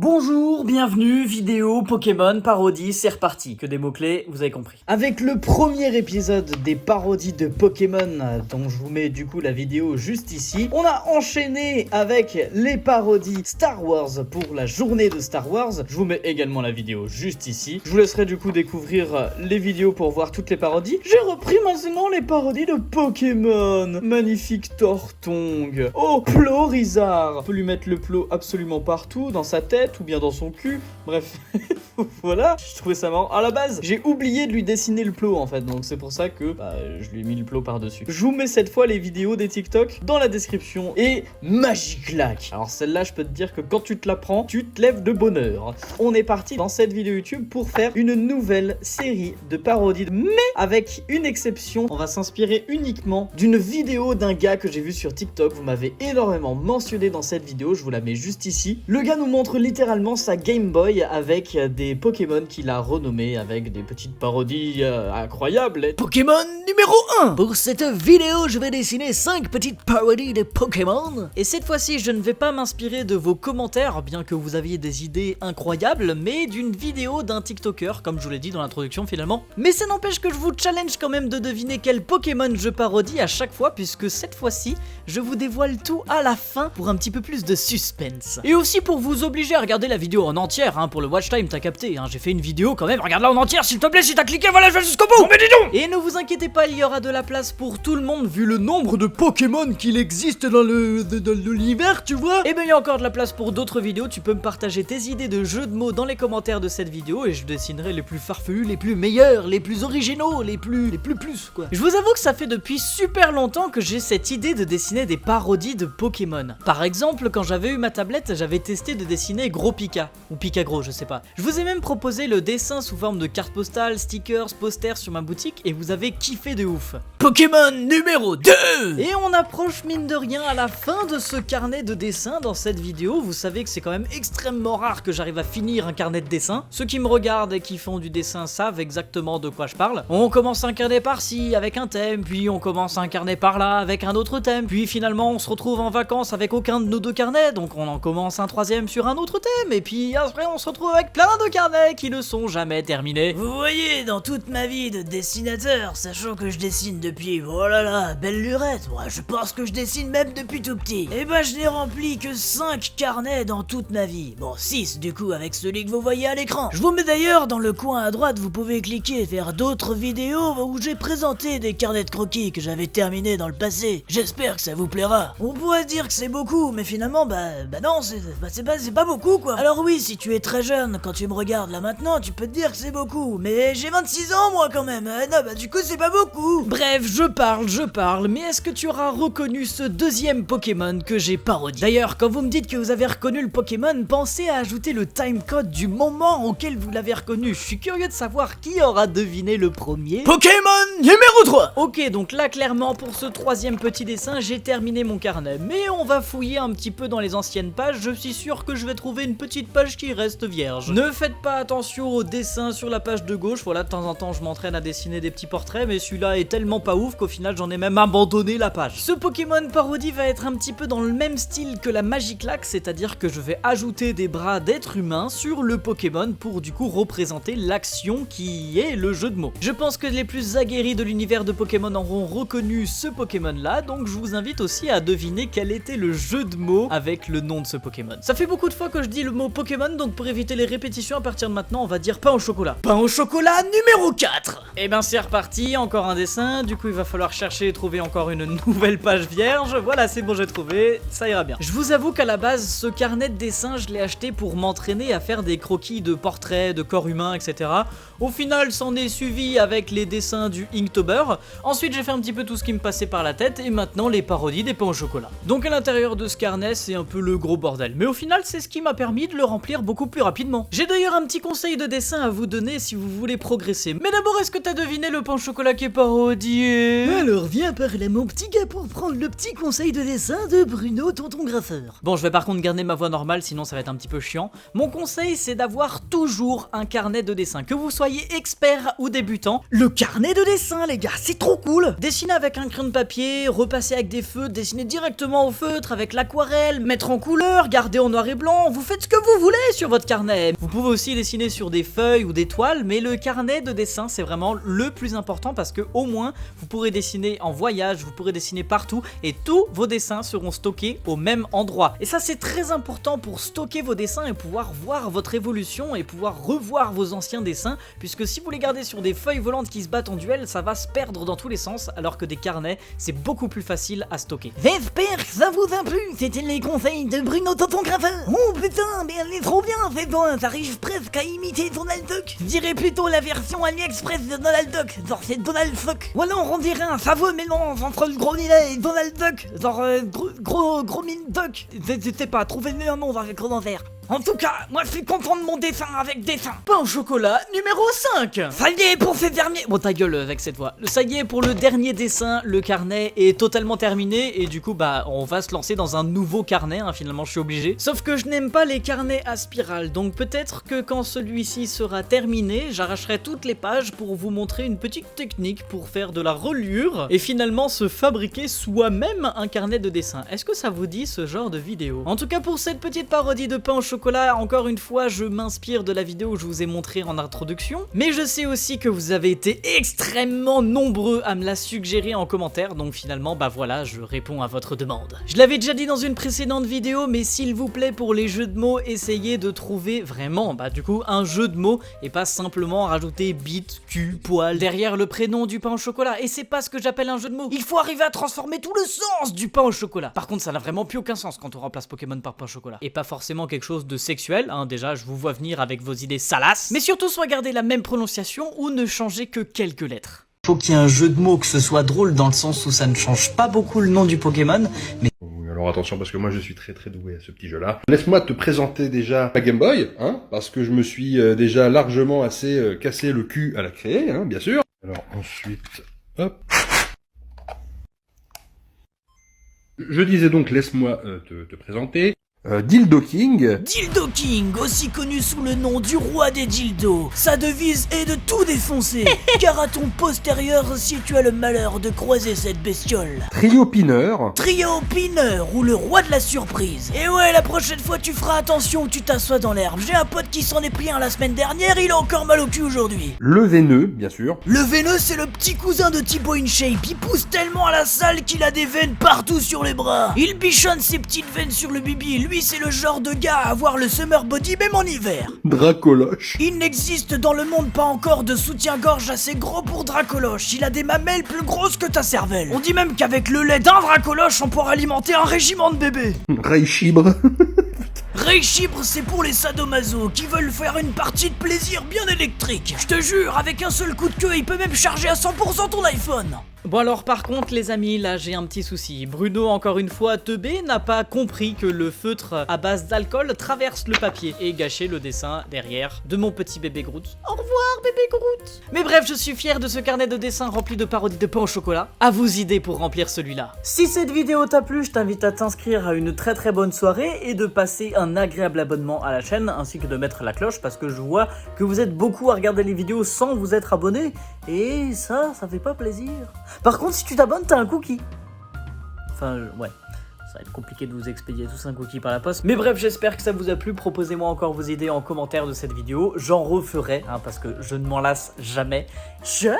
Bonjour, bienvenue, vidéo, Pokémon, parodie, c'est reparti. Que des mots-clés, vous avez compris. Avec le premier épisode des parodies de Pokémon, dont je vous mets du coup la vidéo juste ici, on a enchaîné avec les parodies Star Wars pour la journée de Star Wars. Je vous mets également la vidéo juste ici. Je vous laisserai du coup découvrir les vidéos pour voir toutes les parodies. J'ai repris maintenant les parodies de Pokémon. Magnifique Tortong. Oh, Plorizard. On peut lui mettre le plot absolument partout, dans sa tête ou bien dans son cul, bref, voilà, je trouvais ça marrant. À la base, j'ai oublié de lui dessiner le plot en fait, donc c'est pour ça que je lui ai mis le plot par-dessus. Je vous mets cette fois les vidéos des TikTok dans la description et Magiclac. Alors celle-là, je peux te dire que quand tu te la prends, tu te lèves de bonheur. On est parti dans cette vidéo YouTube pour faire une nouvelle série de parodies, mais avec une exception, on va s'inspirer uniquement d'une vidéo d'un gars que j'ai vu sur TikTok. Vous m'avez énormément mentionné dans cette vidéo, je vous la mets juste ici. Le gars nous montre littéralement sa Game Boy avec des Pokémon qu'il a renommés avec des petites parodies incroyables. Pokémon numéro 1. Pour cette vidéo, je vais dessiner 5 petites parodies de Pokémon. Et cette fois-ci, je ne vais pas m'inspirer de vos commentaires, bien que vous aviez des idées incroyables, mais d'une vidéo d'un TikToker, comme je vous l'ai dit dans l'introduction finalement. Mais ça n'empêche que je vous challenge quand même de deviner quel Pokémon je parodie à chaque fois, puisque cette fois-ci, je vous dévoile tout à la fin pour un petit peu plus de suspense. Et aussi pour vous obliger à regarder la vidéo en entière, pour le watch time, t'as capté, j'ai fait une vidéo quand même, regarde-la en entière s'il te plaît, si t'as cliqué, voilà, je vais jusqu'au bout. Mais dis donc. Et ne vous inquiétez pas, il y aura de la place pour tout le monde, vu le nombre de Pokémon qu'il existe dans l'univers, tu vois. Et ben il y a encore de la place pour d'autres vidéos, tu peux me partager tes idées de jeux de mots dans les commentaires de cette vidéo, et je dessinerai les plus farfelus, les plus meilleurs, les plus originaux, les plus quoi. Je vous avoue que ça fait depuis super longtemps que j'ai cette idée de dessiner des parodies de Pokémon. Par exemple, quand j'avais eu ma tablette, j'avais testé de dessiner Gros Pika, ou Pika Gros, je sais pas. Je vous ai même proposé le dessin sous forme de carte postale, stickers, posters sur ma boutique, et vous avez kiffé de ouf. Pokémon numéro 2. Et on approche mine de rien à la fin de ce carnet de dessin dans cette vidéo. Vous savez que c'est quand même extrêmement rare que j'arrive à finir un carnet de dessin. Ceux qui me regardent et qui font du dessin savent exactement de quoi je parle. On commence un carnet par-ci avec un thème, puis on commence un carnet par-là avec un autre thème, puis finalement on se retrouve en vacances avec aucun de nos deux carnets, donc on en commence un troisième sur un autre thème, et puis après on se retrouve avec plein de carnets qui ne sont jamais terminés. Vous voyez, dans toute ma vie de dessinateur, sachant que je dessine depuis, oh là là, belle lurette, moi je pense que je dessine même depuis tout petit. Et ben je n'ai rempli que 5 carnets dans toute ma vie. Bon, 6 du coup avec celui que vous voyez à l'écran. Je vous mets d'ailleurs dans le coin à droite, vous pouvez cliquer vers d'autres vidéos où j'ai présenté des carnets de croquis que j'avais terminés dans le passé. J'espère que ça vous plaira. On pourrait dire que c'est beaucoup, mais finalement, bah non, c'est pas beaucoup quoi. Alors oui, si tu es très jeune, quand tu me regardes là maintenant, tu peux te dire que c'est beaucoup, mais j'ai 26 ans moi quand même. Non, bah du coup c'est pas beaucoup. Bref, je parle, mais est-ce que tu auras reconnu ce deuxième Pokémon que j'ai parodié? D'ailleurs, quand vous me dites que vous avez reconnu le Pokémon, pensez à ajouter le timecode du moment auquel vous l'avez reconnu. Je suis curieux de savoir qui aura deviné le premier. Pokémon numéro 3. Ok, donc là clairement pour ce troisième petit dessin, j'ai terminé mon carnet, mais on va fouiller un petit peu dans les anciennes pages. Je suis sûr que je vais trouver une petite page qui reste vierge. Ne faites pas attention au dessin sur la page de gauche. Voilà, de temps en temps je m'entraîne à dessiner des petits portraits, mais celui-là est tellement pas ouf qu'au final j'en ai même abandonné la page. Ce Pokémon parodie va être un petit peu dans le même style que la Magiclac, c'est-à-dire que je vais ajouter des bras d'être humain sur le Pokémon pour du coup représenter l'action qui est le jeu de mots. Je pense que les plus aguerris de l'univers de Pokémon auront reconnu ce Pokémon là, donc je vous invite aussi à deviner quel était le jeu de mots avec le nom de ce Pokémon. Ça fait beaucoup de fois que je dis le mot Pokémon, donc pour éviter les répétitions à partir de maintenant, on va dire pain au chocolat. Pain au chocolat numéro 4. Et ben c'est reparti, encore un dessin, du coup il va falloir chercher et trouver encore une nouvelle page vierge. Voilà, c'est bon, j'ai trouvé, ça ira bien. Je vous avoue qu'à la base, ce carnet de dessin, je l'ai acheté pour m'entraîner à faire des croquis de portraits, de corps humains, etc. Au final, s'en est suivi avec les dessins du Inktober. Ensuite, j'ai fait un petit peu tout ce qui me passait par la tête, et maintenant les parodies des pains au chocolat. Donc à l'intérieur de ce carnet, c'est un peu le gros bordel. Mais au final, c'est ce qui m'a permis de le remplir beaucoup plus rapidement. J'ai d'ailleurs d'ailleurs un petit conseil de dessin à vous donner si vous voulez progresser. Mais d'abord, est-ce que t'as deviné le pain au chocolat qui est parodié? Alors viens par là mon petit gars pour prendre le petit conseil de dessin de Bruno, tonton graffeur. Bon, je vais par contre garder ma voix normale, sinon ça va être un petit peu chiant. Mon conseil, c'est d'avoir toujours un carnet de dessin. Que vous soyez expert ou débutant, Le carnet de dessin les gars, c'est trop cool. dessiner avec un crayon de papier, repasser avec des feutres, dessiner directement au feutre avec l'aquarelle, mettre en couleur, garder en noir et blanc, vous faites ce que vous voulez sur votre carnet. Vous pouvez aussi dessiner sur des feuilles ou des toiles, mais le carnet de dessin c'est vraiment le plus important parce que au moins vous pourrez dessiner en voyage, vous pourrez dessiner partout et tous vos dessins seront stockés au même endroit. Et ça c'est très important pour stocker vos dessins et pouvoir voir votre évolution et pouvoir revoir vos anciens dessins, puisque si vous les gardez sur des feuilles volantes qui se battent en duel, ça va se perdre dans tous les sens, alors que des carnets c'est beaucoup plus facile à stocker. J'espère que ça vous a plu, c'était les conseils de Bruno tonton graffeur. Oh putain, mais elle est trop bien cette voix, t'arrives presque à imiter Donald Duck. Je dirais plutôt la version AliExpress de Donald Duck, genre c'est Donald Fuck. Ou alors on dirait un saveux mélange entre le gros Minet et Donald Duck, genre gros mine Duck. Je sais pas, trouvez-le un nom dans les commentaires. En tout cas, moi je suis content de mon dessin avec dessin. Pain au chocolat numéro 5. Ça y est pour ces derniers. Bon ta gueule avec cette voix. Ça y est pour le dernier dessin, le carnet est totalement terminé et du coup bah on va se lancer dans un nouveau carnet, hein, finalement je suis obligé. Sauf que je n'aime pas les carnets à spirale, donc peut-être que quand celui-ci sera terminé, j'arracherai toutes les pages pour vous montrer une petite technique pour faire de la reliure et finalement se fabriquer soi-même un carnet de dessin. Est-ce que ça vous dit ce genre de vidéo? En tout cas pour cette petite parodie de pain au chocolat, encore une fois je m'inspire de la vidéo que je vous ai montrée en introduction, mais je sais aussi que vous avez été extrêmement nombreux à me la suggérer en commentaire, donc finalement bah voilà, je réponds à votre demande. Je l'avais déjà dit dans une précédente vidéo, mais s'il vous plaît pour les jeux de mots, essayez de trouver vraiment bah du coup un jeu de mots et pas simplement rajouter bite, cul, poil derrière le prénom du pain au chocolat, et c'est pas ce que j'appelle un jeu de mots. Il faut arriver à transformer tout le sens du pain au chocolat. Par contre ça n'a vraiment plus aucun sens quand on remplace Pokémon par pain au chocolat, et pas forcément quelque chose de sexuel, hein, déjà je vous vois venir avec vos idées salaces, mais surtout soit garder la même prononciation ou ne changer que quelques lettres. Faut qu'il y ait un jeu de mots, que ce soit drôle dans le sens où ça ne change pas beaucoup le nom du Pokémon, mais... Oui, alors attention parce que moi je suis très doué à ce petit jeu-là. Laisse-moi te présenter déjà ma Game Boy, hein, parce que je me suis déjà largement assez cassé le cul à la créer, hein, bien sûr. Alors ensuite, hop. Je disais donc, laisse-moi te présenter. Dildo King. Dildo King, aussi connu sous le nom du roi des dildos. Sa devise est de tout défoncer, car à ton postérieur si tu as le malheur de croiser cette bestiole. Trio Pinner. Trio Pinner, ou le roi de la surprise. Et ouais, la prochaine fois tu feras attention où tu t'assois dans l'herbe. J'ai un pote qui s'en est pris un la semaine dernière, il a encore mal au cul aujourd'hui. Le Veineux, bien sûr. Le Veineux, c'est le petit cousin de Thibaut InShape. Il pousse tellement à la salle qu'il a des veines partout sur les bras. Il bichonne ses petites veines sur le bibi. Lui, c'est le genre de gars à avoir le summer body même en hiver. Dracoloche. Il n'existe dans le monde pas encore de soutien-gorge assez gros pour Dracoloche. Il a des mamelles plus grosses que ta cervelle. On dit même qu'avec le lait d'un Dracoloche, on pourra alimenter un régiment de bébés. Ray Chibre. Ray Chibre, c'est pour les sadomaso qui veulent faire une partie de plaisir bien électrique. Je te jure, avec un seul coup de queue, il peut même charger à 100% ton iPhone. Bon alors par contre les amis, là j'ai un petit souci. Bruno encore une fois teubé n'a pas compris que le feutre à base d'alcool traverse le papier et gâcher le dessin derrière de mon petit bébé Groot. Au revoir bébé Groot. Mais bref, je suis fier de ce carnet de dessin rempli de parodies de pain au chocolat. À vous idées pour remplir celui-là. Si cette vidéo t'a plu, je t'invite à t'inscrire à une très bonne soirée et de passer un agréable abonnement à la chaîne ainsi que de mettre la cloche parce que je vois que vous êtes beaucoup à regarder les vidéos sans vous être abonné et ça fait pas plaisir. Par contre, si tu t'abonnes, t'as un cookie. Enfin, ouais. Ça va être compliqué de vous expédier tous un cookie par la poste. Mais bref, j'espère que ça vous a plu. Proposez-moi encore vos idées en commentaire de cette vidéo. J'en referai, hein, parce que je ne m'en lasse jamais. Ciao.